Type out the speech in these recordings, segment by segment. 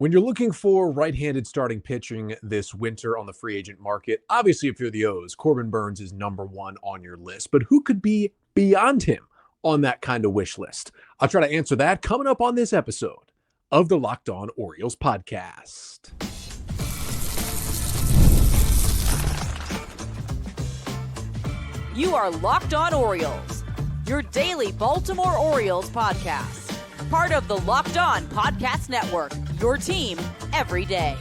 When you're looking for right-handed starting pitching this winter on the free agent market, obviously if you're the O's, Corbin Burnes is number one on your list. But who could be beyond him on that kind of wish list? I'll try to answer that coming up on this episode of the Locked On Orioles podcast. You are Locked On Orioles, your daily Baltimore Orioles podcast. Part of the Locked On Podcast Network, your team every day.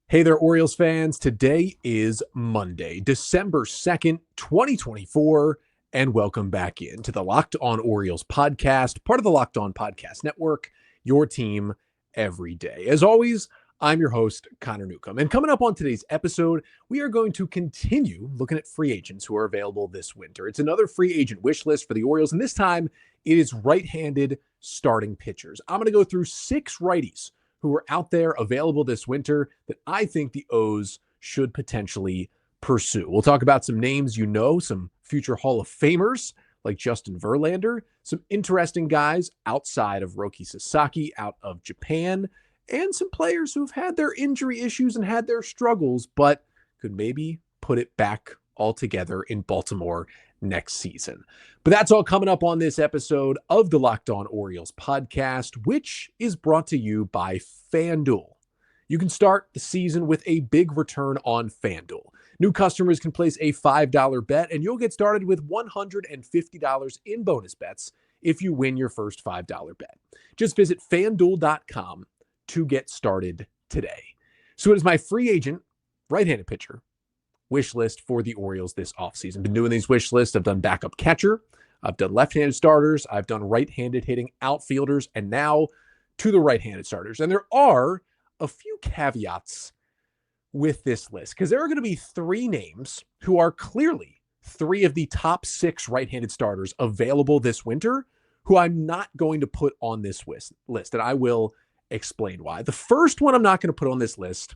Hey there, Orioles fans. Today is Monday, December 2nd, 2024, and welcome back into the Locked On Orioles podcast, part of the Locked On Podcast Network, your team every day. As always, I'm your host, Connor Newcomb. And coming up on today's episode, we are going to continue looking at free agents who are available this winter. It's another free agent wish list for the Orioles, and this time it is right-handed starting pitchers. I'm going to go through 6 righties who are out there available this winter that I think the O's should potentially pursue. We'll talk about some names you know, some future Hall of Famers like Justin Verlander, some interesting guys outside of Roki Sasaki out of Japan, and some players who've had their injury issues and had their struggles, but could maybe put it back all together in Baltimore next season. But that's all coming up on this episode of the Locked On Orioles podcast, which is brought to you by FanDuel. You can start the season with a big return on FanDuel. New customers can place a $5 bet, and you'll get started with $150 in bonus bets if you win your first $5 bet. Just visit FanDuel.com to get started today. So it is my free agent right-handed pitcher wish list for the Orioles this offseason. Been doing these wish lists. I've done backup catcher. I've done left-handed starters. I've done right-handed hitting outfielders, and now to the right-handed starters. And there are a few caveats with this list because there are going to be 3 names who are clearly 3 of the top 6 right-handed starters available this winter who I'm not going to put on this list, and I will explain why. The first one I'm not going to put on this list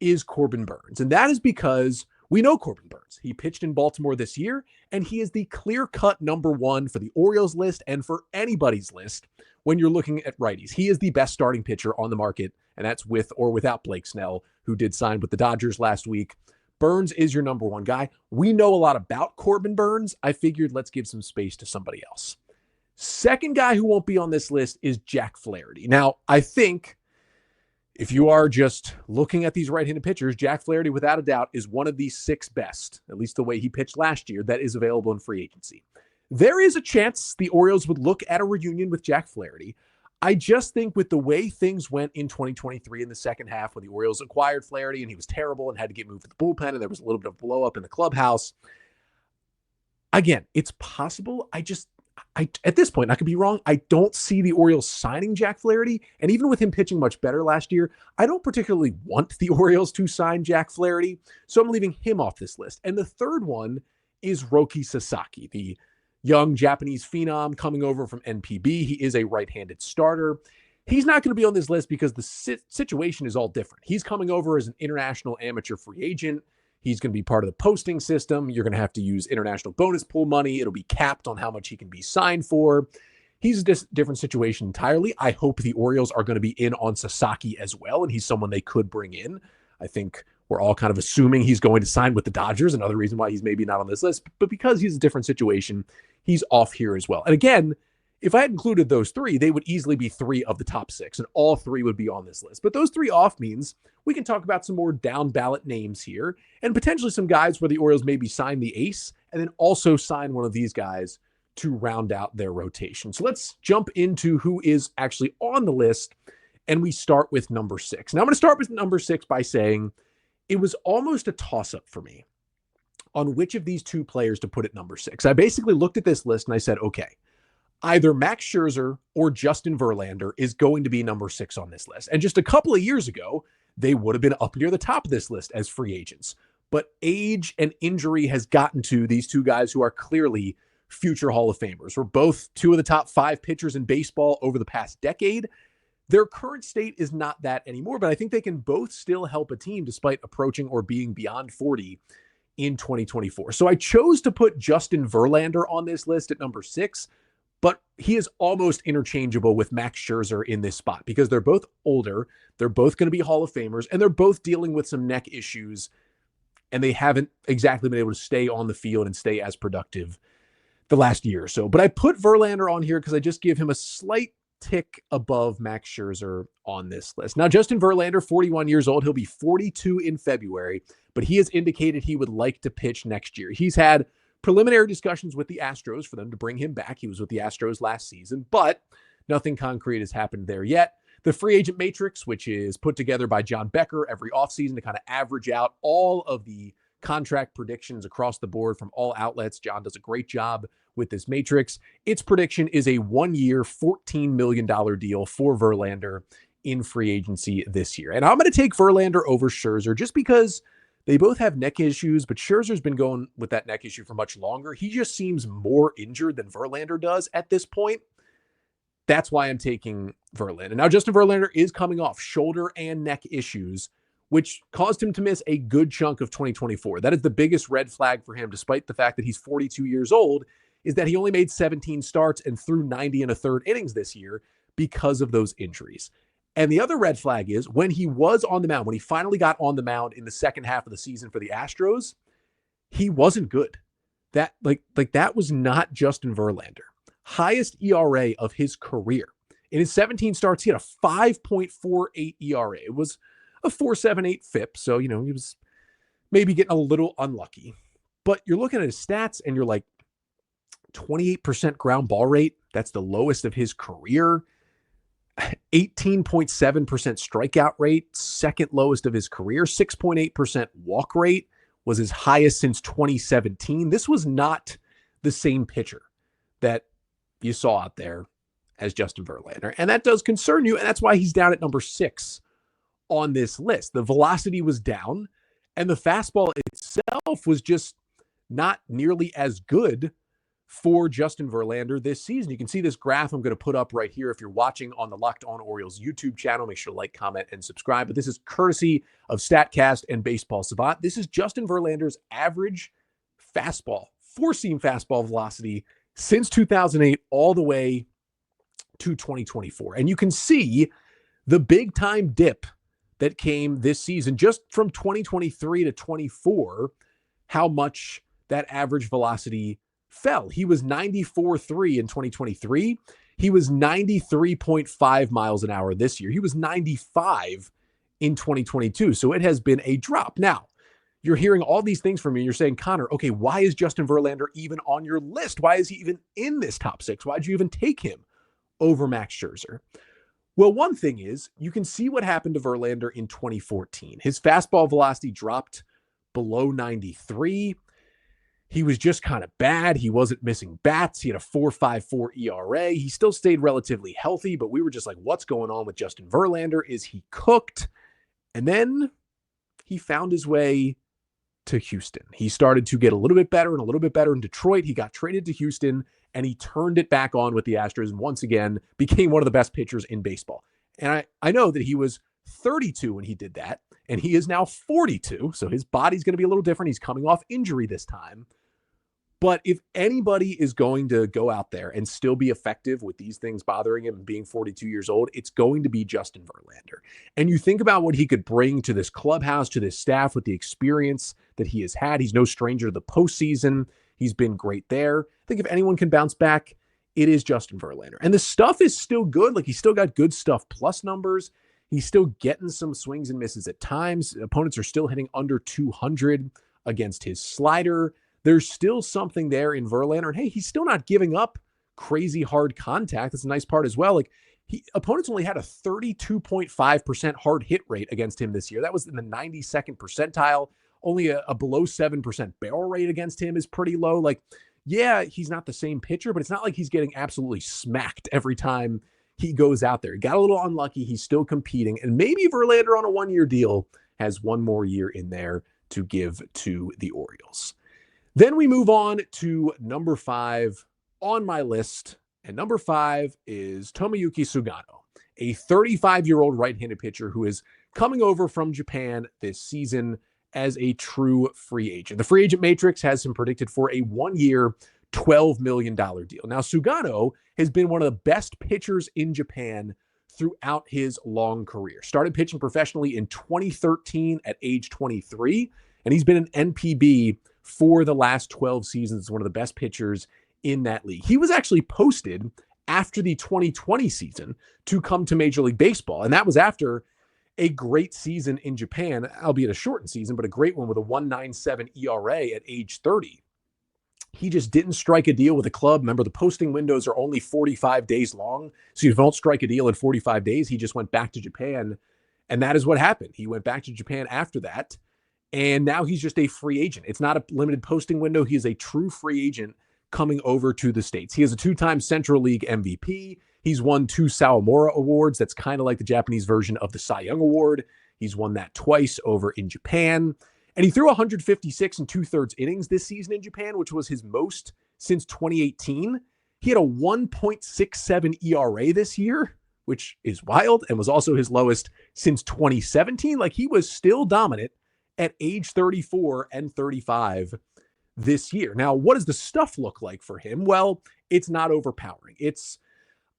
is Corbin Burnes, and that is because we know Corbin Burnes. He pitched in Baltimore this year, and he is the clear-cut number 1 for the Orioles list and for anybody's list when you're looking at righties. He is the best starting pitcher on the market, and that's with or without Blake Snell, who did sign with the Dodgers last week. Burnes is your number 1 guy. We know a lot about Corbin Burnes. I figured let's give some space to somebody else. Second guy who won't be on this list is Jack Flaherty. Now, I think if you are just looking at these right-handed pitchers, Jack Flaherty, without a doubt, is one of the 6 best, at least the way he pitched last year, that is available in free agency. There is a chance the Orioles would look at a reunion with Jack Flaherty. I just think with the way things went in 2023 in the second half when the Orioles acquired Flaherty and he was terrible and had to get moved to the bullpen and there was a little bit of blow up in the clubhouse. Again, it's possible. I at this point, I could be wrong. I don't see the Orioles signing Jack Flaherty. And even with him pitching much better last year, I don't particularly want the Orioles to sign Jack Flaherty. So I'm leaving him off this list. And the third one is Roki Sasaki, the young Japanese phenom coming over from NPB. He is a right-handed starter. He's not going to be on this list because the situation is all different. He's coming over as an international amateur free agent. He's going to be part of the posting system. You're going to have to use international bonus pool money. It'll be capped on how much he can be signed for. He's a different situation entirely. I hope the Orioles are going to be in on Sasaki as well, and he's someone they could bring in. I think we're all kind of assuming he's going to sign with the Dodgers, another reason why he's maybe not on this list. But because he's a different situation, he's off here as well. And again, if I had included those 3, they would easily be 3 of the top 6, and all 3 would be on this list. But those 3 off means we can talk about some more down-ballot names here, and potentially some guys where the Orioles maybe sign the ace, and then also sign one of these guys to round out their rotation. So let's jump into who is actually on the list, and we start with number 6. Now, I'm going to start with number 6 by saying it was almost a toss-up for me on which of these 2 players to put at number 6. I basically looked at this list, and I said, okay, either Max Scherzer or Justin Verlander is going to be number 6 on this list. And just a couple of years ago, they would have been up near the top of this list as free agents. But age and injury has gotten to these 2 guys who are clearly future Hall of Famers. We're both 2 of the top 5 pitchers in baseball over the past decade. Their current state is not that anymore, but I think they can both still help a team despite approaching or being beyond 40 in 2024. So I chose to put Justin Verlander on this list at number 6. but he is almost interchangeable with Max Scherzer in this spot because they're both older. They're both going to be Hall of Famers, and they're both dealing with some neck issues, and they haven't exactly been able to stay on the field and stay as productive the last year or so. But I put Verlander on here because I just give him a slight tick above Max Scherzer on this list. Now, Justin Verlander, 41 years old. He'll be 42 in February, but he has indicated he would like to pitch next year. He's had preliminary discussions with the Astros for them to bring him back. He was with the Astros last season, but nothing concrete has happened there yet. The free agent matrix, which is put together by John Becker every offseason to kind of average out all of the contract predictions across the board from all outlets. John does a great job with this matrix. Its prediction is a 1-year, $14 million deal for Verlander in free agency this year. And I'm going to take Verlander over Scherzer just because they both have neck issues, but Scherzer's been going with that neck issue for much longer. He just seems more injured than Verlander does at this point. That's why I'm taking Verlander. Now, Justin Verlander is coming off shoulder and neck issues, which caused him to miss a good chunk of 2024. That is the biggest red flag for him, despite the fact that he's 42 years old, is that he only made 17 starts and threw 90 and a third innings this year because of those injuries. And the other red flag is when he was on the mound, when he finally got on the mound in the second half of the season for the Astros, he wasn't good. That that was not Justin Verlander. Highest ERA of his career. In his 17 starts, he had a 5.48 ERA. It was a 4.78 FIP, so he was maybe getting a little unlucky. But you're looking at his stats and you're like, 28% ground ball rate. That's the lowest of his career. 18.7% strikeout rate, second lowest of his career. 6.8% walk rate was his highest since 2017. This was not the same pitcher that you saw out there as Justin Verlander. And that does concern you. And that's why he's down at number 6 on this list. The velocity was down and the fastball itself was just not nearly as good for Justin Verlander this season. You can see this graph I'm going to put up right here. If you're watching on the Locked On Orioles YouTube channel, make sure to like, comment, and subscribe. But this is courtesy of StatCast and Baseball Savant. This is Justin Verlander's average fastball, four-seam fastball velocity since 2008 all the way to 2024. And you can see the big-time dip that came this season just from 2023 to 24, how much that average velocity fell. He was 94.3 in 2023. He was 93.5 miles an hour this year. He was 95 in 2022. So it has been a drop. Now, you're hearing all these things from me. And you're saying, Connor, okay, why is Justin Verlander even on your list? Why is he even in this top 6? Why'd you even take him over Max Scherzer? Well, one thing is you can see what happened to Verlander in 2014. His fastball velocity dropped below 93. He was just kind of bad. He wasn't missing bats. He had a 4.54 ERA. He still stayed relatively healthy, but we were just like, what's going on with Justin Verlander? Is he cooked? And then he found his way to Houston. He started to get a little bit better and a little bit better in Detroit. He got traded to Houston and he turned it back on with the Astros and once again became one of the best pitchers in baseball. And I know that he was 32 when he did that, and he is now 42. So his body's going to be a little different. He's coming off injury this time. But if anybody is going to go out there and still be effective with these things bothering him and being 42 years old, it's going to be Justin Verlander. And you think about what he could bring to this clubhouse, to this staff with the experience that he has had. He's no stranger to the postseason. He's been great there. I think if anyone can bounce back, it is Justin Verlander. And the stuff is still good. Like he's still got good stuff plus numbers. He's still getting some swings and misses at times. Opponents are still hitting under 200 against his slider. There's still something there in Verlander. And hey, he's still not giving up crazy hard contact. That's a nice part as well. Like opponents only had a 32.5% hard hit rate against him this year. That was in the 92nd percentile. Only a below 7% barrel rate against him is pretty low. Like, yeah, he's not the same pitcher, but it's not like he's getting absolutely smacked every time he goes out there. He got a little unlucky. He's still competing. And maybe Verlander on a 1-year deal has one more year in there to give to the Orioles. Then we move on to number 5 on my list. And number 5 is Tomoyuki Sugano, a 35-year-old right-handed pitcher who is coming over from Japan this season as a true free agent. The free agent matrix has him predicted for a 1-year, $12 million deal. Now, Sugano has been one of the best pitchers in Japan throughout his long career. Started pitching professionally in 2013 at age 23, and he's been an NPB for the last 12 seasons, one of the best pitchers in that league. He was actually posted after the 2020 season to come to Major League Baseball, and that was after a great season in Japan, albeit a shortened season, but a great one with a 1.97 ERA at age 30. He just didn't strike a deal with a club. Remember, the posting windows are only 45 days long. So you don't strike a deal in 45 days. He just went back to Japan. And that is what happened. He went back to Japan after that. And now he's just a free agent. It's not a limited posting window. He is a true free agent coming over to the States. He is a 2-time Central League MVP. He's won 2 Sawamura Awards. That's kind of like the Japanese version of the Cy Young Award. He's won that twice over in Japan. And he threw 156 2/3 innings this season in Japan, which was his most since 2018. He had a 1.67 ERA this year, which is wild, and was also his lowest since 2017. Like, he was still dominant at age 34 and 35 this year. Now, what does the stuff look like for him? Well, it's not overpowering. It's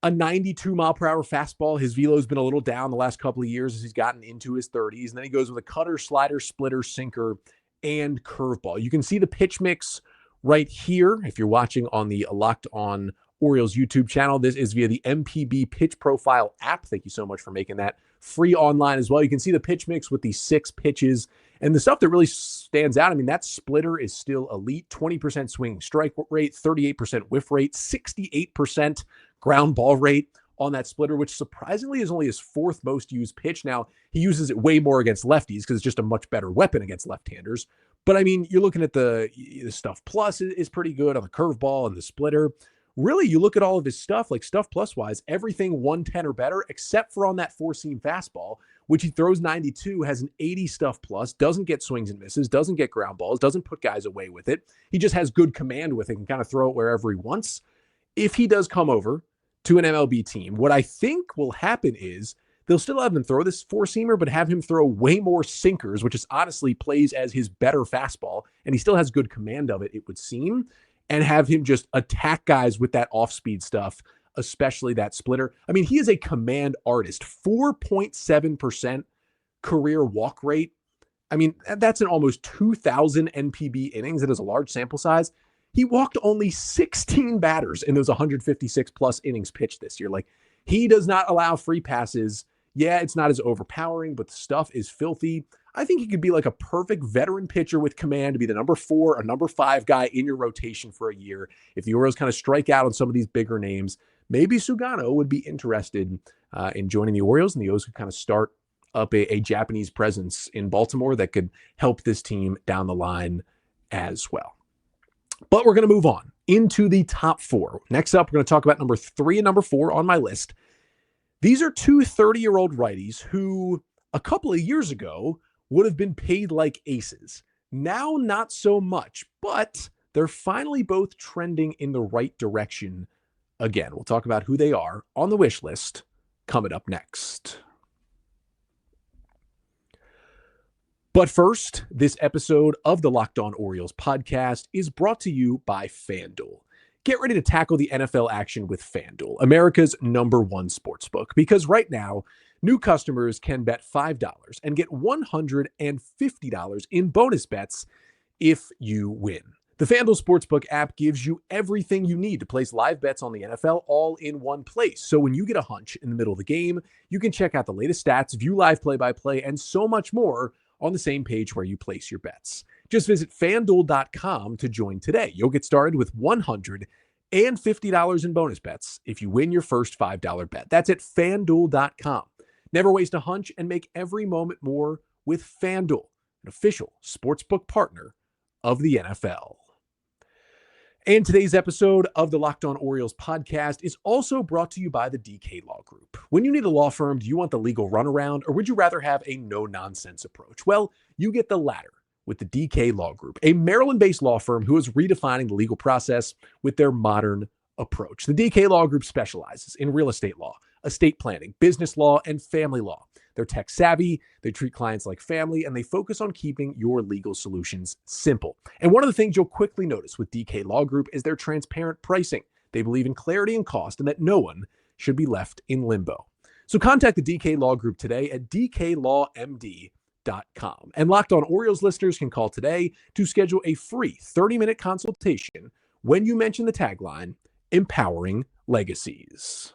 a 92-mile-per-hour fastball. His velo has been a little down the last couple of years as he's gotten into his 30s. And then he goes with a cutter, slider, splitter, sinker, and curveball. You can see the pitch mix right here. If you're watching on the Locked On Orioles YouTube channel, this is via the MPB Pitch Profile app. Thank you so much for making that free online as well. You can see the pitch mix with the 6 pitches. And the stuff that really stands out, I mean, that splitter is still elite. 20% swinging strike rate, 38% whiff rate, 68% ground ball rate on that splitter, which surprisingly is only his 4th most used pitch. Now, he uses it way more against lefties because it's just a much better weapon against left-handers. But I mean, you're looking at the stuff plus is pretty good on the curveball and the splitter. Really, you look at all of his stuff, like stuff plus wise, everything 110 or better, except for on that 4-seam fastball, which he throws 92, has an 80 stuff plus, doesn't get swings and misses, doesn't get ground balls, doesn't put guys away with it. He just has good command with it and kind of throw it wherever he wants. If he does come over to an MLB team, what I think will happen is they'll still have him throw this 4-seamer, but have him throw way more sinkers, which is honestly plays as his better fastball, and he still has good command of it, it would seem, and have him just attack guys with that off-speed stuff, especially that splitter. I mean, he is a command artist. 4.7% career walk rate. I mean, that's in almost 2,000 NPB innings. It is a large sample size. He walked only 16 batters in those 156 plus innings pitched this year. Like, he does not allow free passes. Yeah, it's not as overpowering, but the stuff is filthy. I think he could be like a perfect veteran pitcher with command to be the number 4 or number 5 guy in your rotation for a year. If the Orioles kind of strike out on some of these bigger names, maybe Sugano would be interested in joining the Orioles, and the Orioles could kind of start up a Japanese presence in Baltimore that could help this team down the line as well. But we're going to move on into the top 4. Next up, we're going to talk about number 3 and number 4 on my list. These are 2 30-year-old righties who a couple of years ago would have been paid like aces. Now, not so much, but they're finally both trending in the right direction again. We'll talk about who they are on the wish list coming up next. But first, this episode of the Locked On Orioles podcast is brought to you by FanDuel. Get ready to tackle the NFL action with FanDuel, America's #1 sportsbook, because right now, new customers can bet $5 and get $150 in bonus bets if you win. The FanDuel Sportsbook app gives you everything you need to place live bets on the NFL all in one place. So when you get a hunch in the middle of the game, you can check out the latest stats, view live play-by-play, and so much more on the same page where you place your bets. Just visit FanDuel.com to join today. You'll get started with $150 in bonus bets if you win your first $5 bet. That's at FanDuel.com. Never waste a hunch and make every moment more with FanDuel, an official sportsbook partner of the NFL. And today's episode of the Locked On Orioles podcast is also brought to you by the DK Law Group. When you need a law firm, do you want the legal runaround, or would you rather have a no-nonsense approach? Well, you get the latter with the DK Law Group, a Maryland-based law firm who is redefining the legal process with their modern approach. The DK Law Group specializes in real estate law, estate planning, business law, and family law. They're tech savvy, they treat clients like family, and they focus on keeping your legal solutions simple. And one of the things you'll quickly notice with DK Law Group is their transparent pricing. They believe in clarity and cost and that no one should be left in limbo. So contact the DK Law Group today at dklawmd.com. And Locked On Orioles listeners can call today to schedule a free 30-minute consultation when you mention the tagline, Empowering Legacies.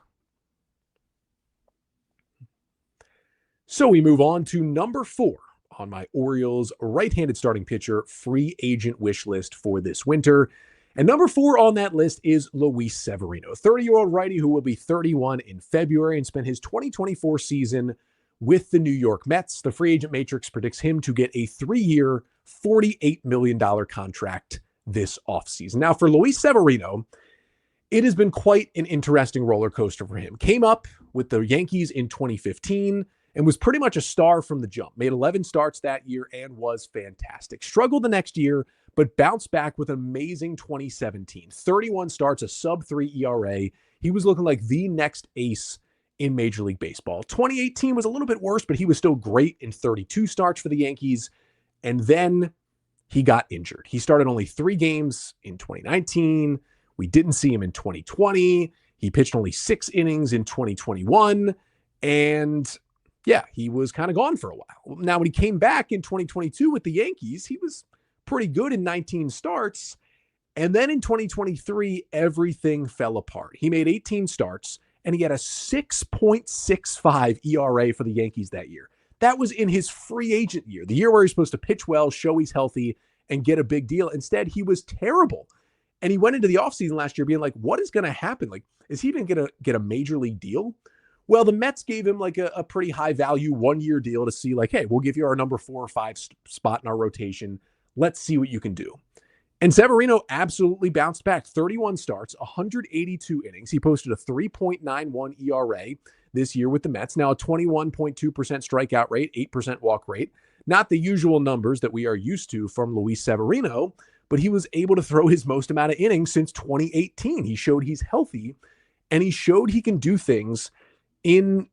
So we move on to number 4 on my Orioles right-handed starting pitcher free agent wish list for this winter. And number 4 on that list is Luis Severino, 30-year-old righty who will be 31 in February and spent his 2024 season with the New York Mets. The free agent matrix predicts him to get a 3-year, $48 million contract this offseason. Now, for Luis Severino, it has been quite an interesting roller coaster for him. Came up with the Yankees in 2015 and was pretty much a star from the jump. Made 11 starts that year and was fantastic. Struggled the next year, but bounced back with an amazing 2017. 31 starts, a sub-3 ERA. He was looking like the next ace in Major League Baseball. 2018 was a little bit worse, but he was still great in 32 starts for the Yankees. And then he got injured. He started only 3 games in 2019. We didn't see him in 2020. He pitched only 6 innings in 2021. And yeah, he was kind of gone for a while. Now, when he came back in 2022 with the Yankees, he was pretty good in 19 starts. And then in 2023, everything fell apart. He made 18 starts and he had a 6.65 ERA for the Yankees that year. That was in his free agent year, the year where he's supposed to pitch well, show he's healthy, and get a big deal. Instead, he was terrible. And he went into the offseason last year being like, what is going to happen? Like, is he even going to get a major league deal? Well, the Mets gave him like a pretty high value 1-year deal to see like, hey, we'll give you our number 4 or 5 spot in our rotation. Let's see what you can do. And Severino absolutely bounced back. 31 starts, 182 innings. He posted a 3.91 ERA this year with the Mets. Now a 21.2% strikeout rate, 8% walk rate. Not the usual numbers that we are used to from Luis Severino, but he was able to throw his most amount of innings since 2018. He showed he's healthy, and he showed he can do things in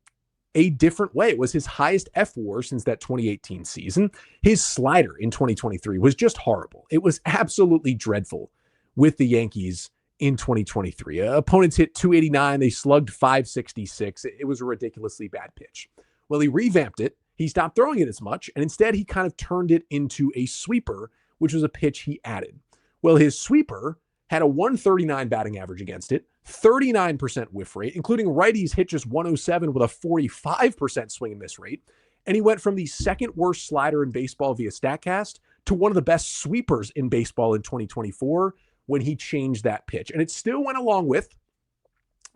a different way. It was his highest FWAR since that 2018 season. His slider in 2023 was just horrible. It was absolutely dreadful with the Yankees in 2023. Opponents hit 289. They slugged 566. It was a ridiculously bad pitch. Well, he revamped it. He stopped throwing it as much, and instead he kind of turned it into a sweeper, which was a pitch he added. Well, his sweeper had a 139 batting average against it, 39% whiff rate, including righties hit just 107 with a 45% swing and miss rate. And he went from the second worst slider in baseball via StatCast to one of the best sweepers in baseball in 2024 when he changed that pitch. And it still went along with,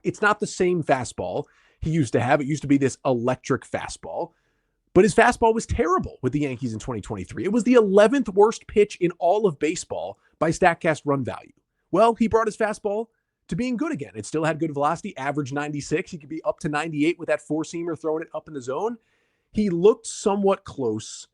it's not the same fastball he used to have. It used to be this electric fastball, but his fastball was terrible with the Yankees in 2023. It was the 11th worst pitch in all of baseball by StatCast run value. Well, he brought his fastball to being good again. It still had good velocity, average 96. He could be up to 98 with that 4-seamer throwing it up in the zone. He looked somewhat close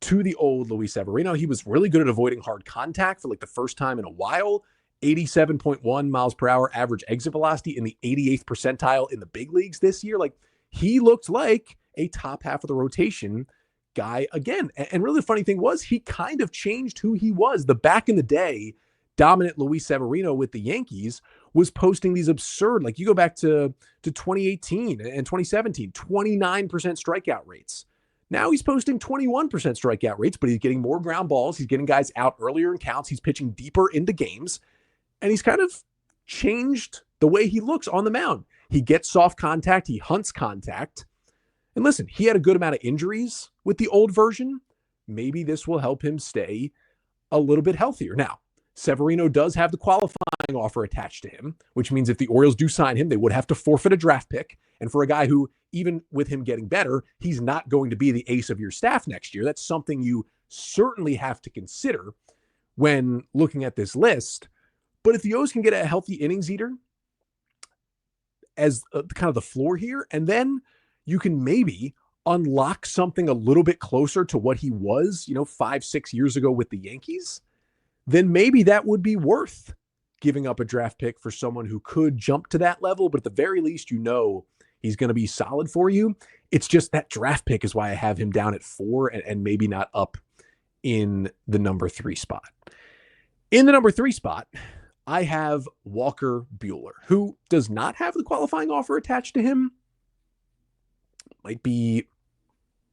to the old Luis Severino. He was really good at avoiding hard contact for like the first time in a while. 87.1 miles per hour average exit velocity in the 88th percentile in the big leagues this year. Like, he looked like a top half of the rotation guy again. And really the funny thing was he kind of changed who he was. The back in the day, dominant Luis Severino with the Yankees was posting these absurd, like you go back to 2018 and 2017, 29% strikeout rates. Now he's posting 21% strikeout rates, but he's getting more ground balls. He's getting guys out earlier in counts. He's pitching deeper into games, and he's kind of changed the way he looks on the mound. He gets soft contact. He hunts contact. And listen, he had a good amount of injuries with the old version. Maybe this will help him stay a little bit healthier. Now, Severino does have the qualifying offer attached to him, which means if the Orioles do sign him, they would have to forfeit a draft pick. And for a guy who, even with him getting better, he's not going to be the ace of your staff next year. That's something you certainly have to consider when looking at this list. But if the O's can get a healthy innings eater as kind of the floor here, and then you can maybe unlock something a little bit closer to what he was, 5-6 years ago with the Yankees, then maybe that would be worth giving up a draft pick for someone who could jump to that level. But at the very least, He's going to be solid for you. It's just that draft pick is why I have him down at 4 and maybe not up in the number 3 spot. In the number 3 spot, I have Walker Buehler, who does not have the qualifying offer attached to him. Might be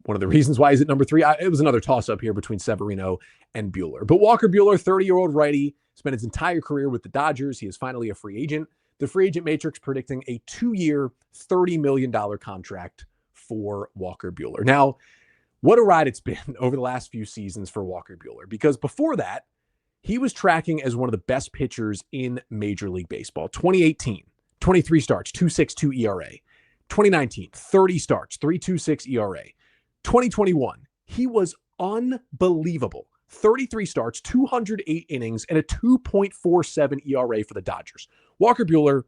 one of the reasons why he's at number 3. It was another toss-up here between Severino and Buehler. But Walker Buehler, 30-year-old righty, spent his entire career with the Dodgers. He is finally a free agent. The free agent matrix predicting a 2-year, $30 million contract for Walker Buehler. Now, what a ride it's been over the last few seasons for Walker Buehler, because before that, he was tracking as one of the best pitchers in Major League Baseball. 2018, 23 starts, 2.62 ERA. 2019, 30 starts, 3.26 ERA. 2021, he was unbelievable. 33 starts, 208 innings, and a 2.47 ERA for the Dodgers. Walker Buehler,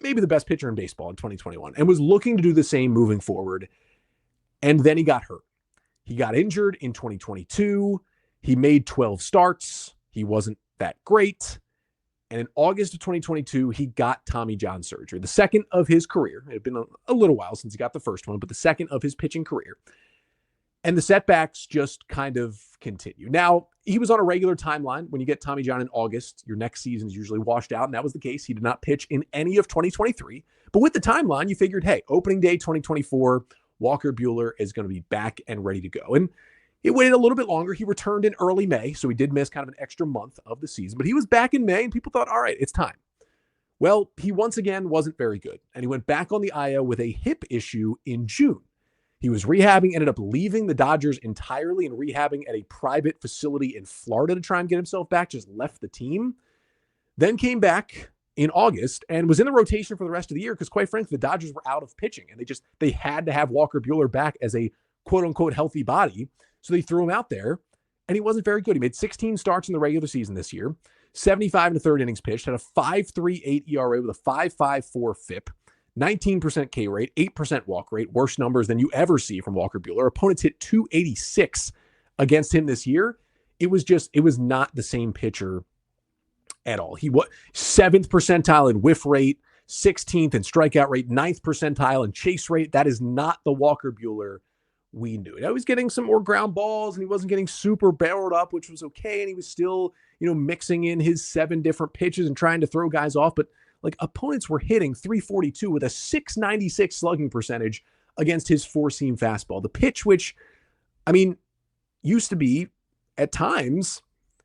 maybe the best pitcher in baseball in 2021, and was looking to do the same moving forward. And then he got hurt. He got injured in 2022. He made 12 starts. He wasn't that great. And in August of 2022, he got Tommy John surgery, the second of his career. It had been a little while since he got the first one, but the second of his pitching career. And the setbacks just kind of continue. Now, he was on a regular timeline. When you get Tommy John in August, your next season is usually washed out, and that was the case. He did not pitch in any of 2023. But with the timeline, you figured, hey, opening day 2024, Walker Buehler is going to be back and ready to go. And it waited a little bit longer. He returned in early May, so he did miss kind of an extra month of the season. But he was back in May, and people thought, all right, it's time. Well, he once again wasn't very good, and he went back on the IL with a hip issue in June. He was rehabbing, ended up leaving the Dodgers entirely and rehabbing at a private facility in Florida to try and get himself back, just left the team. Then came back in August and was in the rotation for the rest of the year because, quite frankly, the Dodgers were out of pitching, and they had to have Walker Buehler back as a quote-unquote healthy body. So they threw him out there, and he wasn't very good. He made 16 starts in the regular season this year, 75 and a third innings pitched, had a 5.38 ERA with a 5.54 FIP, 19% K rate, 8% walk rate, worst numbers than you ever see from Walker Buehler. Opponents hit 286 against him this year. It was not the same pitcher at all. He was 7th percentile in whiff rate, 16th in strikeout rate, 9th percentile in chase rate. That is not the Walker Buehler we knew. Now, he was getting some more ground balls, and he wasn't getting super barreled up, which was okay. And he was still, mixing in his 7 different pitches and trying to throw guys off. But opponents were hitting 342 with a 696 slugging percentage against his 4-seam fastball. The pitch, which, used to be at times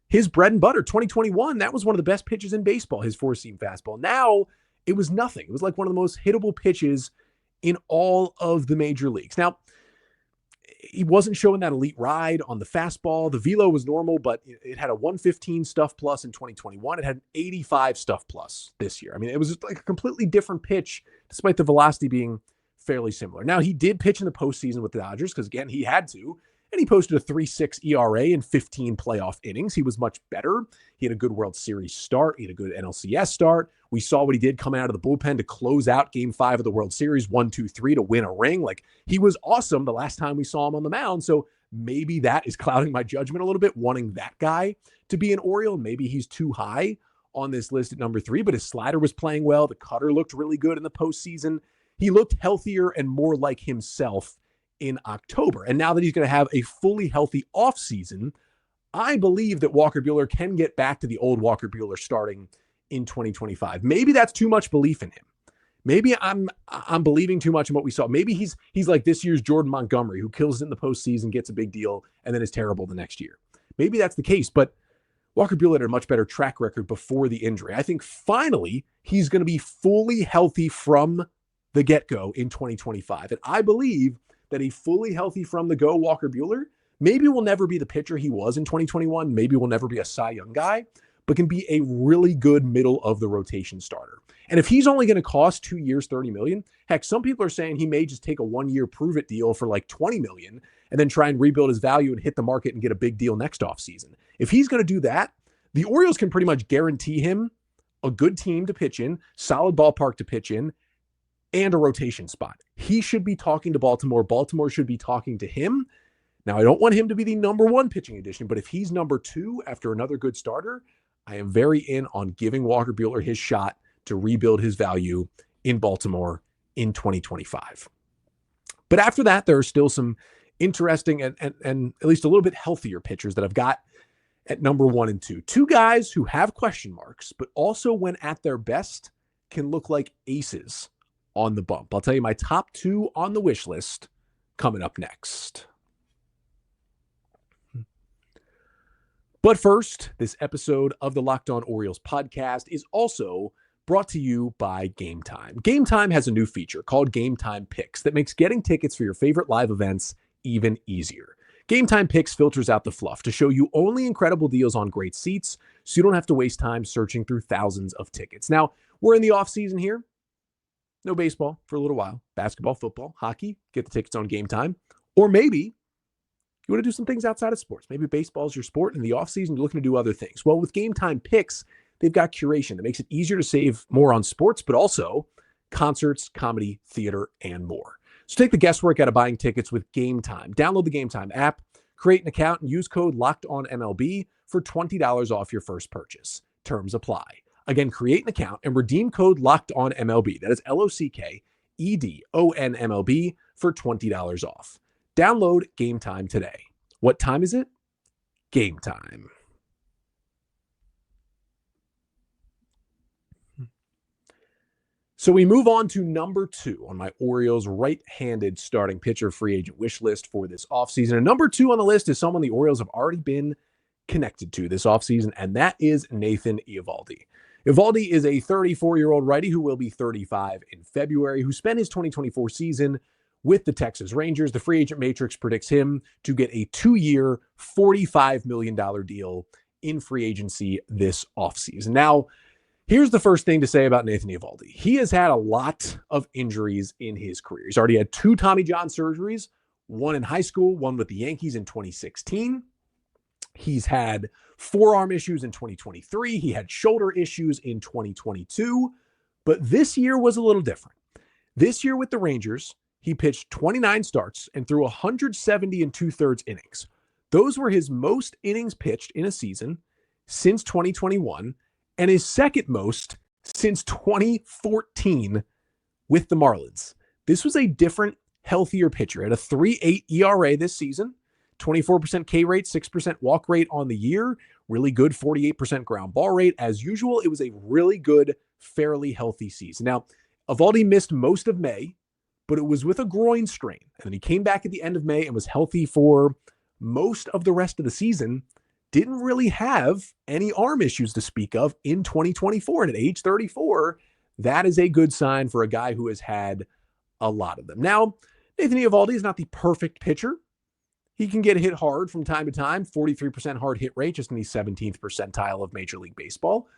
his bread and butter. 2021, that was one of the best pitches in baseball, his 4-seam fastball. Now it was nothing. It was like one of the most hittable pitches in all of the major leagues. Now, he wasn't showing that elite ride on the fastball. The velo was normal, but it had a 115 stuff plus in 2021. It had an 85 stuff plus this year. It was just like a completely different pitch, despite the velocity being fairly similar. Now, he did pitch in the postseason with the Dodgers because, again, he had to, and he posted a 3.6 ERA in 15 playoff innings. He was much better. He had a good World Series start. He had a good NLCS start. We saw what he did coming out of the bullpen to close out Game 5 of the World Series, 1-2-3 to win a ring. He was awesome the last time we saw him on the mound. So maybe that is clouding my judgment a little bit, wanting that guy to be an Oriole. Maybe he's too high on this list at number 3, but his slider was playing well. The cutter looked really good in the postseason. He looked healthier and more like himself in October. And now that he's going to have a fully healthy offseason, I believe that Walker Buehler can get back to the old Walker Buehler starting in 2025. Maybe that's too much belief in him. Maybe I'm believing too much in what we saw. Maybe he's like this year's Jordan Montgomery, who kills it in the postseason, gets a big deal, and then is terrible the next year. Maybe that's the case, but Walker Buehler had a much better track record before the injury. I think finally he's going to be fully healthy from the get-go in 2025. And I believe that a fully healthy from the go Walker Buehler maybe will never be the pitcher he was in 2021. Maybe will never be a Cy Young guy, but can be a really good middle of the rotation starter. And if he's only going to cost 2 years, $30 million, heck, some people are saying he may just take a 1-year prove it deal for like $20 million and then try and rebuild his value and hit the market and get a big deal next offseason. If he's going to do that, the Orioles can pretty much guarantee him a good team to pitch in, solid ballpark to pitch in, and a rotation spot. He should be talking to Baltimore. Baltimore should be talking to him. Now, I don't want him to be the number 1 pitching addition, but if he's number 2 after another good starter, I am very in on giving Walker Buehler his shot to rebuild his value in Baltimore in 2025. But after that, there are still some interesting and at least a little bit healthier pitchers that I've got at number 1 and 2. Two guys who have question marks, but also when at their best can look like aces on the bump. I'll tell you my top 2 on the wish list coming up next. But first, this episode of the Locked On Orioles podcast is also brought to you by Game Time. Game Time has a new feature called Game Time Picks that makes getting tickets for your favorite live events even easier. Game Time Picks filters out the fluff to show you only incredible deals on great seats, so you don't have to waste time searching through thousands of tickets. Now, we're in the offseason here. No baseball for a little while. Basketball, football, hockey, get the tickets on Game Time. Or maybe you want to do some things outside of sports. Maybe baseball is your sport, and in the offseason, you're looking to do other things. Well, with Game Time Picks, they've got curation that makes it easier to save more on sports, but also concerts, comedy, theater, and more. So take the guesswork out of buying tickets with Game Time. Download the Game Time app, create an account, and use code LOCKEDONMLB for $20 off your first purchase. Terms apply. Again, create an account and redeem code LOCKEDONMLB. That is LOCKEDONMLB for $20 off. Download Game Time today. What time is it? Game time. So we move on to number 2 on my Orioles right-handed starting pitcher free agent wish list for this offseason. And number 2 on the list is someone the Orioles have already been connected to this offseason, and that is Nathan Eovaldi. Eovaldi is a 34-year-old righty who will be 35 in February, who spent his 2024 season with the Texas Rangers. The free agent matrix predicts him to get a 2-year, $45 million deal in free agency this offseason. Now, here's the first thing to say about Nathan Eovaldi. He has had a lot of injuries in his career. He's already had 2 Tommy John surgeries, one in high school, one with the Yankees in 2016. He's had forearm issues in 2023. He had shoulder issues in 2022. But this year was a little different. This year with the Rangers, he pitched 29 starts and threw 170 2/3 innings. Those were his most innings pitched in a season since 2021 and his second most since 2014 with the Marlins. This was a different, healthier pitcher at a 3.8 ERA this season, 24% K rate, 6% walk rate on the year, really good 48% ground ball rate. As usual, it was a really good, fairly healthy season. Now, Eovaldi missed most of May, but it was with a groin strain. And then he came back at the end of May and was healthy for most of the rest of the season. Didn't really have any arm issues to speak of in 2024. And at age 34, that is a good sign for a guy who has had a lot of them. Now, Nathan Eovaldi is not the perfect pitcher. He can get hit hard from time to time, 43% hard hit rate, just in the 17th percentile of Major League Baseball.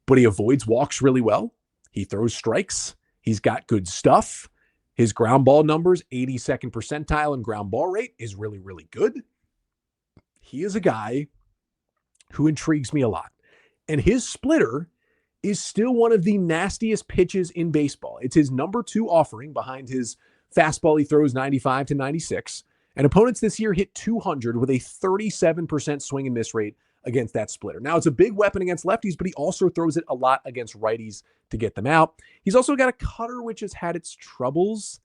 But he avoids walks really well. He throws strikes. He's got good stuff. His ground ball numbers, 82nd percentile and ground ball rate is really, really good. He is a guy who intrigues me a lot. And his splitter is still one of the nastiest pitches in baseball. It's his number 2 offering behind his fastball. He throws 95 to 96. And opponents this year hit 200 with a 37% swing and miss rate against that splitter. Now, it's a big weapon against lefties, but he also throws it a lot against righties to get them out. He's also got a cutter, which has had its troubles.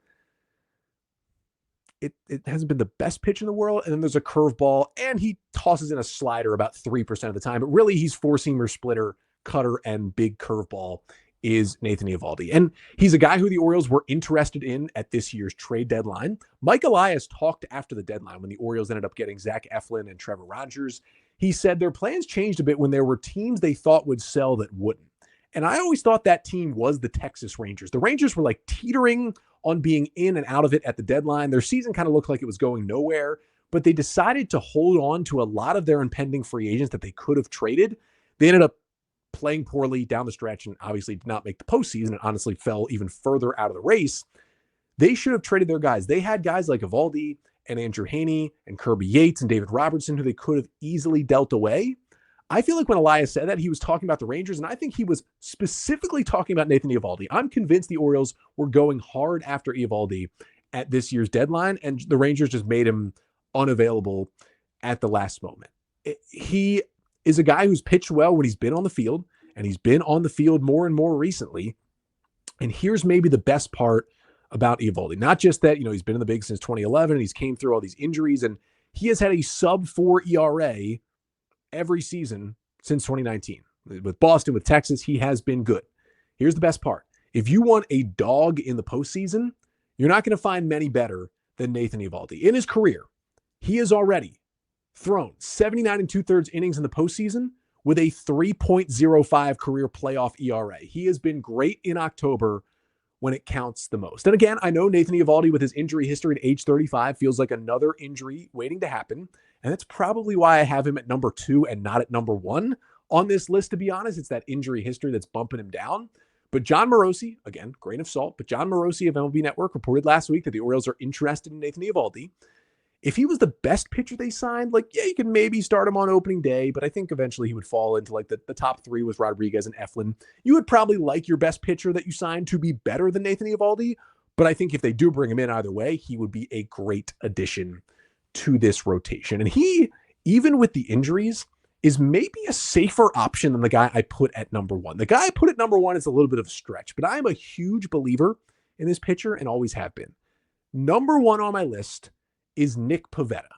It hasn't been the best pitch in the world. And then there's a curveball, and he tosses in a slider about 3% of the time. But really, he's four-seamer, splitter, cutter, and big curveball is Nathan Eovaldi. And he's a guy who the Orioles were interested in at this year's trade deadline. Mike Elias talked after the deadline when the Orioles ended up getting Zach Eflin and Trevor Rogers. He said their plans changed a bit when there were teams they thought would sell that wouldn't. And I always thought that team was the Texas Rangers. The Rangers were like teetering on being in and out of it at the deadline. Their season kind of looked like it was going nowhere, but they decided to hold on to a lot of their impending free agents that they could have traded. They ended up playing poorly down the stretch and obviously did not make the postseason and honestly fell even further out of the race. They should have traded their guys. They had guys like Eovaldi and Andrew Haney and Kirby Yates and David Robertson who they could have easily dealt away. I feel like when Elias said that, he was talking about the Rangers, and I think he was specifically talking about Nathan Eovaldi. I'm convinced the Orioles were going hard after Eovaldi at this year's deadline, and the Rangers just made him unavailable at the last moment. He is a guy who's pitched well when he's been on the field, and he's been on the field more and more recently. And here's maybe the best part about Eovaldi. Not just that, he's been in the big since 2011 and he's came through all these injuries, and he has had a sub-4 ERA every season since 2019. With Boston, with Texas, he has been good. Here's the best part. If you want a dog in the postseason, you're not going to find many better than Nathan Eovaldi. In his career, he has already thrown 79 2/3 innings in the postseason with a 3.05 career playoff ERA. He has been great in October when it counts the most. And again, I know Nathan Eovaldi with his injury history at age 35 feels like another injury waiting to happen. And that's probably why I have him at number 2 and not at number 1 on this list, to be honest. It's that injury history that's bumping him down. But John Morosi, again, grain of salt, but John Morosi of MLB Network reported last week that the Orioles are interested in Nathan Eovaldi. If he was the best pitcher they signed, you could maybe start him on opening day, but I think eventually he would fall into the top 3 with Rodriguez and Eflin. You would probably like your best pitcher that you signed to be better than Nathan Eovaldi, but I think if they do bring him in either way, he would be a great addition to this rotation. And he, even with the injuries, is maybe a safer option than the guy I put at number 1. The guy I put at number 1 is a little bit of a stretch, but I'm a huge believer in this pitcher and always have been. Number 1 on my list is Nick Pivetta,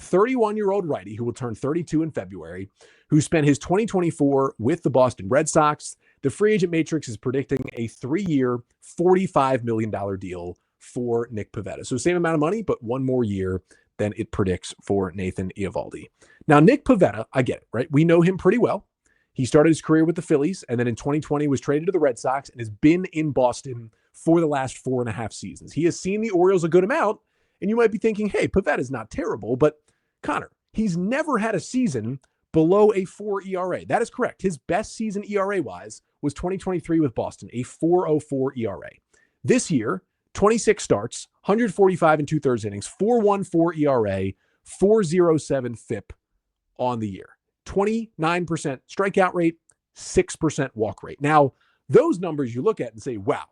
31-year-old righty who will turn 32 in February, who spent his 2024 with the Boston Red Sox. The free agent matrix is predicting a 3-year, $45 million deal for Nick Pivetta. So same amount of money, but 1 more year than it predicts for Nathan Eovaldi. Now, Nick Pivetta, I get it, right? We know him pretty well. He started his career with the Phillies, and then in 2020 was traded to the Red Sox and has been in Boston for the last 4.5 seasons. He has seen the Orioles a good amount, and you might be thinking, hey, Pivetta's not terrible, but Connor, he's never had a season below a 4 ERA. That is correct. His best season ERA-wise was 2023 with Boston, a 4.04 ERA. This year, 26 starts, 145 2/3 innings, 4.14 ERA, 4.07 FIP on the year. 29% strikeout rate, 6% walk rate. Now, those numbers you look at and say, wow,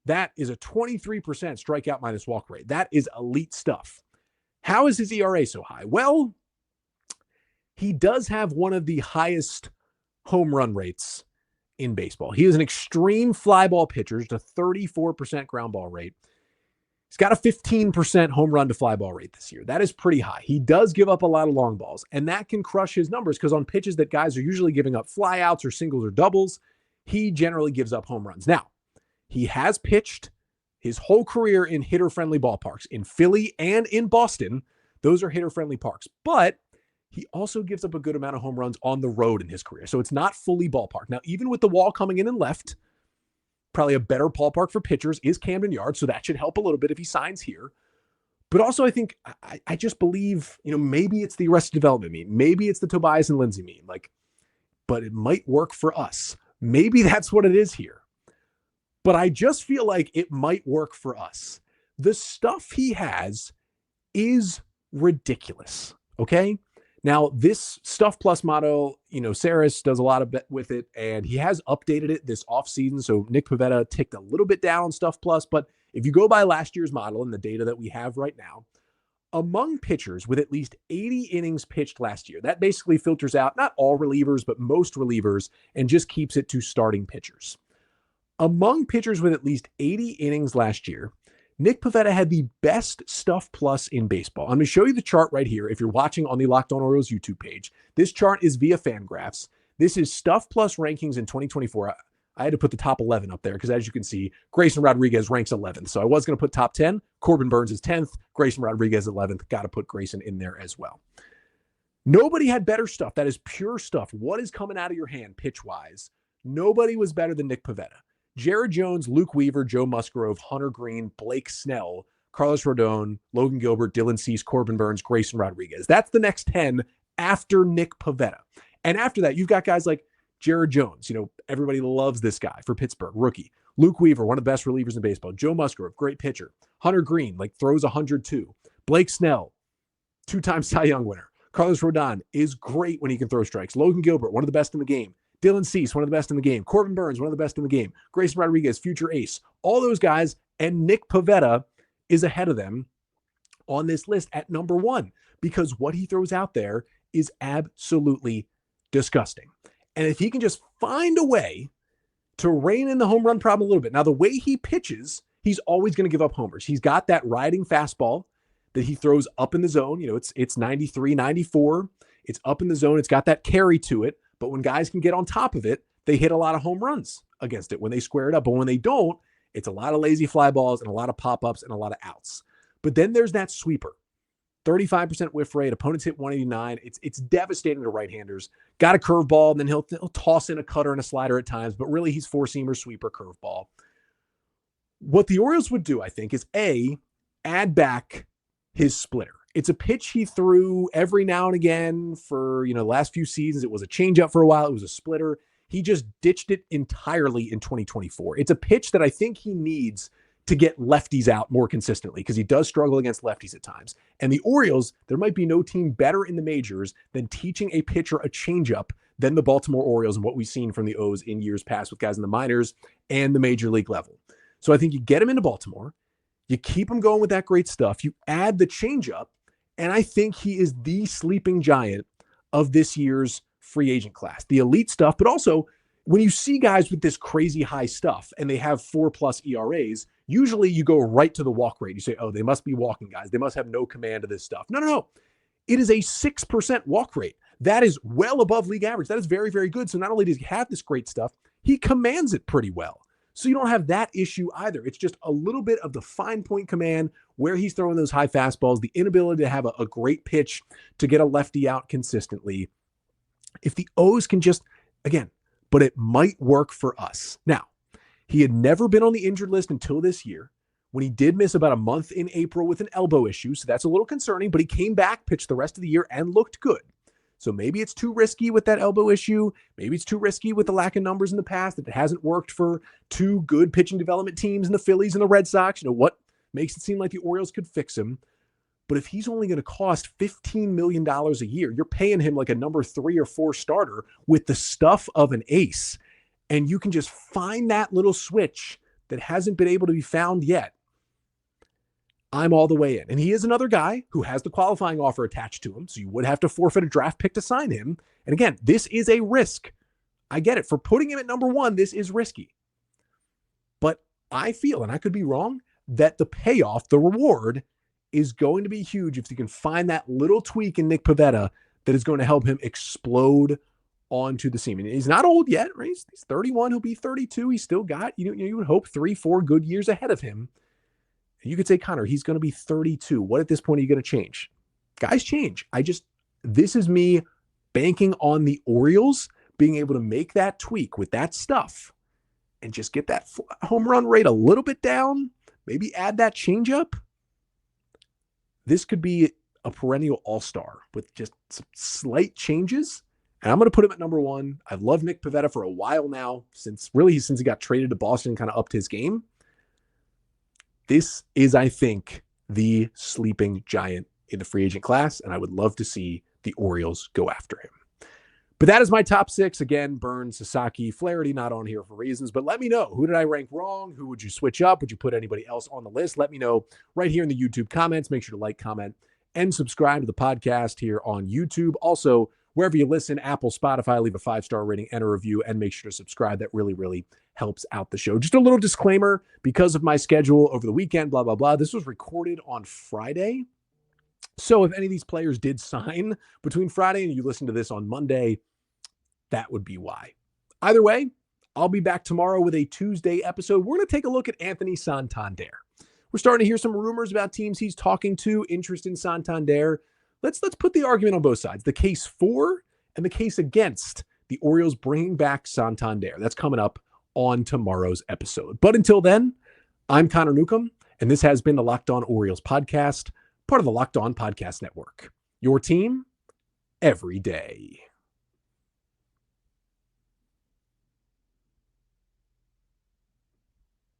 that is a 23% strikeout minus walk rate. That is elite stuff. How is his ERA so high? Well, he does have one of the highest home run rates in baseball. He is an extreme fly ball pitcher, just a 34% ground ball rate. He's got a 15% home run to fly ball rate this year. That is pretty high. He does give up a lot of long balls, and that can crush his numbers because on pitches that guys are usually giving up flyouts or singles or doubles, he generally gives up home runs. Now, he has pitched his whole career in hitter-friendly ballparks, in Philly and in Boston. Those are hitter-friendly parks, but he also gives up a good amount of home runs on the road in his career. So it's not fully ballpark. Now, even with the wall coming in and left, probably a better ballpark for pitchers is Camden Yards. So that should help a little bit if he signs here. But also I think, I just believe, maybe it's the Arrested Development meme. Maybe it's the Tobias and Lindsay meme. But it might work for us. Maybe that's what it is here. But I just feel like it might work for us. The stuff he has is ridiculous. Okay. Now, this Stuff Plus model, Saris does a lot of with it, and he has updated it this offseason. So Nick Pivetta ticked a little bit down on Stuff Plus. But if you go by last year's model and the data that we have right now, among pitchers with at least 80 innings pitched last year, that basically filters out not all relievers, but most relievers, and just keeps it to starting pitchers. Among pitchers with at least 80 innings last year, Nick Pivetta had the best Stuff Plus in baseball. I'm going to show you the chart right here if you're watching on the Locked On Orioles YouTube page. This chart is via FanGraphs. This is Stuff Plus rankings in 2024. I had to put the top 11 up there because, as you can see, Grayson Rodriguez ranks 11th. So I was going to put top 10. Corbin Burnes is 10th. Grayson Rodriguez 11th. Got to put Grayson in there as well. Nobody had better stuff. That is pure stuff. What is coming out of your hand pitch-wise? Nobody was better than Nick Pivetta. Jared Jones, Luke Weaver, Joe Musgrove, Hunter Green, Blake Snell, Carlos Rodon, Logan Gilbert, Dylan Cease, Corbin Burnes, Grayson Rodriguez. That's the next 10 after Nick Pivetta. And after that, you've got guys like Jared Jones. Everybody loves this guy for Pittsburgh, rookie. Luke Weaver, one of the best relievers in baseball. Joe Musgrove, great pitcher. Hunter Green, throws 102. Blake Snell, 2-time Cy Young winner. Carlos Rodon is great when he can throw strikes. Logan Gilbert, one of the best in the game. Dylan Cease, one of the best in the game. Corbin Burnes, one of the best in the game. Grayson Rodriguez, future ace. All those guys, and Nick Pivetta is ahead of them on this list at number 1 because what he throws out there is absolutely disgusting. And if he can just find a way to rein in the home run problem a little bit. Now, the way he pitches he's always going to give up homers. He's got that riding fastball that he throws up in the zone. It's 93, 94. It's up in the zone. It's got that carry to it. But when guys can get on top of it, they hit a lot of home runs against it when they square it up. But when they don't, it's a lot of lazy fly balls and a lot of pop-ups and a lot of outs. But then there's that sweeper. 35% whiff rate. Opponents hit 189. It's devastating to right-handers. Got a curveball, and then he'll toss in a cutter and a slider at times. But really, he's four-seamer, sweeper, curveball. What the Orioles would do, I think, is add back his splitter. It's a pitch he threw every now and again for, the last few seasons. It was a changeup for a while. It was a splitter. He just ditched it entirely in 2024. It's a pitch that I think he needs to get lefties out more consistently because he does struggle against lefties at times. And the Orioles, there might be no team better in the majors than teaching a pitcher a changeup than the Baltimore Orioles and what we've seen from the O's in years past with guys in the minors and the major league level. So I think you get him into Baltimore, you keep him going with that great stuff, you add the changeup, and I think he is the sleeping giant of this year's free agent class. The elite stuff, but also when you see guys with this crazy high stuff and they have 4+ ERAs, usually you go right to the walk rate. You say, oh, they must be walking guys. They must have no command of this stuff. No. It is a 6% walk rate. That is well above league average. That is very, very good. So not only does he have this great stuff, he commands it pretty well. So you don't have that issue either. It's just a little bit of the fine point command where he's throwing those high fastballs, the inability to have a great pitch to get a lefty out consistently. If the O's can just, again, but it might work for us. Now, he had never been on the injured list until this year when he did miss about a month in April with an elbow issue. So that's a little concerning, but he came back, pitched the rest of the year, and looked good. So maybe it's too risky with that elbow issue. Maybe it's too risky with the lack of numbers in the past that it hasn't worked for two good pitching development teams in the Phillies and the Red Sox. What makes it seem like the Orioles could fix him? But if he's only going to cost $15 million a year, you're paying him like a number 3 or 4 starter with the stuff of an ace. And you can just find that little switch that hasn't been able to be found yet. I'm all the way in. And he is another guy who has the qualifying offer attached to him. So you would have to forfeit a draft pick to sign him. And again, this is a risk. I get it. For putting him at number 1, this is risky. But I feel, and I could be wrong, that the payoff, the reward, is going to be huge if you can find that little tweak in Nick Pivetta that is going to help him explode onto the scene. And he's not old yet, right? He's 31. He'll be 32. He's still got, you would hope 3-4 good years ahead of him. And you could say, Connor, he's going to be 32. What at this point are you going to change? Guys change. This is me banking on the Orioles being able to make that tweak with that stuff and just get that home run rate a little bit down, maybe add that changeup. This could be a perennial all-star with just some slight changes. And I'm going to put him at number 1. I've loved Nick Pivetta for a while now, since he got traded to Boston and kind of upped his game. This is, I think, the sleeping giant in the free agent class, and I would love to see the Orioles go after him. But that is my top 6. Again, Burnes, Sasaki, Flaherty not on here for reasons, but let me know. Who did I rank wrong? Who would you switch up? Would you put anybody else on the list? Let me know right here in the YouTube comments. Make sure to like, comment, and subscribe to the podcast here on YouTube. Also, wherever you listen, Apple, Spotify, leave a 5-star rating and a review, and make sure to subscribe. That really, really helps out the show. Just a little disclaimer, because of my schedule over the weekend, blah, blah, blah. This was recorded on Friday. So if any of these players did sign between Friday and you listen to this on Monday, that would be why. Either way, I'll be back tomorrow with a Tuesday episode. We're going to take a look at Anthony Santander. We're starting to hear some rumors about teams he's talking to, interest in Santander. Let's put the argument on both sides, the case for and the case against the Orioles bringing back Santander. That's coming up on tomorrow's episode. But until then, I'm Connor Newcomb, and this has been the Locked On Orioles podcast, part of the Locked On Podcast Network. Your team every day.